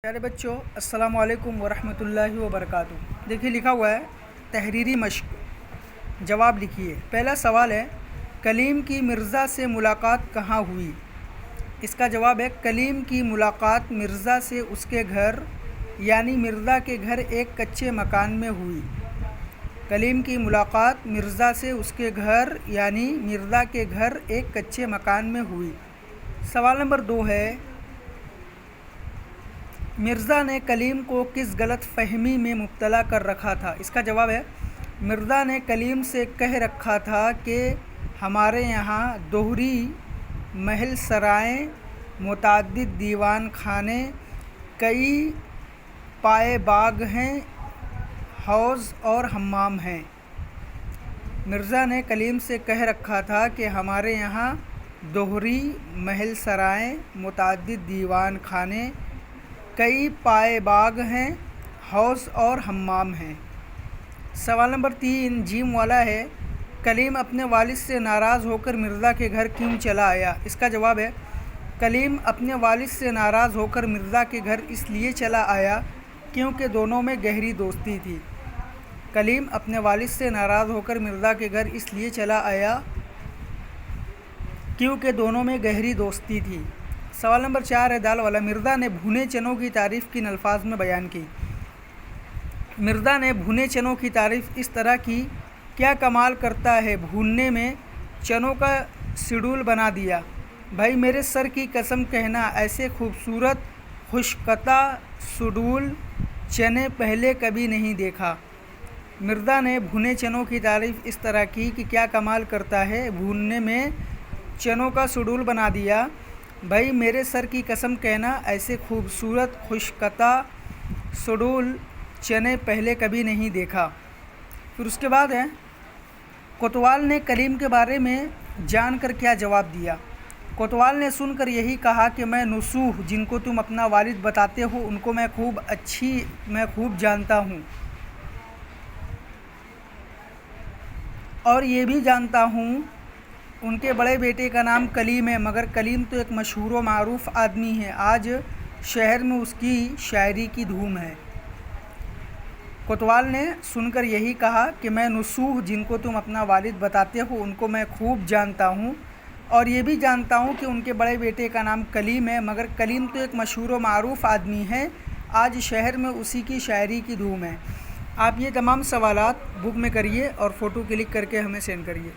پیارے بچوں، السلام علیکم ورحمۃ اللہ وبرکاتہ۔ دیکھیے لکھا ہوا ہے تحریری مشق۔ جواب لکھیے۔ پہلا سوال ہے کلیم کی مرزا سے ملاقات کہاں ہوئی؟ اس کا جواب ہے کلیم کی ملاقات مرزا سے اس کے گھر یعنی مرزا کے گھر ایک کچے مکان میں ہوئی۔ کلیم کی ملاقات مرزا سے اس کے گھر یعنی مرزا کے گھر ایک کچے مکان میں ہوئی۔ سوال نمبر 2 ہے مرزا نے کلیم کو کس غلط فہمی میں مبتلا کر رکھا تھا؟ اس کا جواب ہے مرزا نے کلیم سے کہہ رکھا تھا کہ ہمارے یہاں دوہری محل سرائیں، متعدد دیوان خانے، کئی پائے باغ ہیں، حوض اور حمام ہیں۔ مرزا نے کلیم سے کہہ رکھا تھا کہ ہمارے یہاں دوہری محل سرائیں، متعدد دیوان خانے، کئی پائے باغ ہیں، حوض اور حمام ہیں۔ سوال نمبر 3 جیم والا ہے کلیم اپنے والد سے ناراض ہو کر مرزا کے گھر کیوں چلا آیا؟ اس کا جواب ہے کلیم اپنے والد سے ناراض ہو کر مرزا کے گھر اس لیے چلا آیا کیونکہ دونوں میں گہری دوستی تھی۔ کلیم اپنے والد سے ناراض ہو کر مرزا کے گھر اس لیے چلا آیا کیونکہ دونوں میں گہری دوستی تھی۔ سوال نمبر 4 ہے دال والا مرزا نے بھuنے چنوں کی تعریف کن الفاظ میں بیان کی؟ مرزا نے بھuنے چنوں کی تعریف اس طرح کی کیا کمال کرتا ہے بھوننے میں چنوں کا شیڈول بنا دیا، بھائی میرے سر کی قسم کہنا ایسے خوبصورت خوشقطع شیڈول چنے پہلے کبھی نہیں دیکھا۔ مرزا نے بھuنے چنوں کی تعریف اس طرح کی کہ کیا کمال کرتا ہے بھوننے میں چنوں کا شیڈول بنا دیا، بھائی میرے سر کی قسم کہنا ایسے خوبصورت خوشقطع شیڈول چنے پہلے کبھی نہیں دیکھا۔ پھر اس کے بعد ہے کوتوال نے کلیم کے بارے میں جان کر کیا جواب دیا؟ کوتوال نے سن کر یہی کہا کہ میں نصوح جن کو تم اپنا والد بتاتے ہو ان کو میں خوب جانتا ہوں اور یہ بھی جانتا ہوں ان کے بڑے بیٹے کا نام کلیم ہے، مگر کلیم تو ایک مشہور و معروف آدمی ہے، آج شہر میں اس کی شاعری کی دھوم ہے۔ کوتوال نے سن کر یہی کہا کہ میں نصوح جن کو تم اپنا والد بتاتے ہو ان کو میں خوب جانتا ہوں اور یہ بھی جانتا ہوں کہ ان کے بڑے بیٹے کا نام کلیم ہے، مگر کلیم تو ایک مشہور و معروف آدمی ہے، آج شہر میں اسی کی شاعری کی دھوم ہے۔ آپ یہ تمام سوالات بک میں کریے اور فوٹو کلک کر کے ہمیں سینڈ کریے۔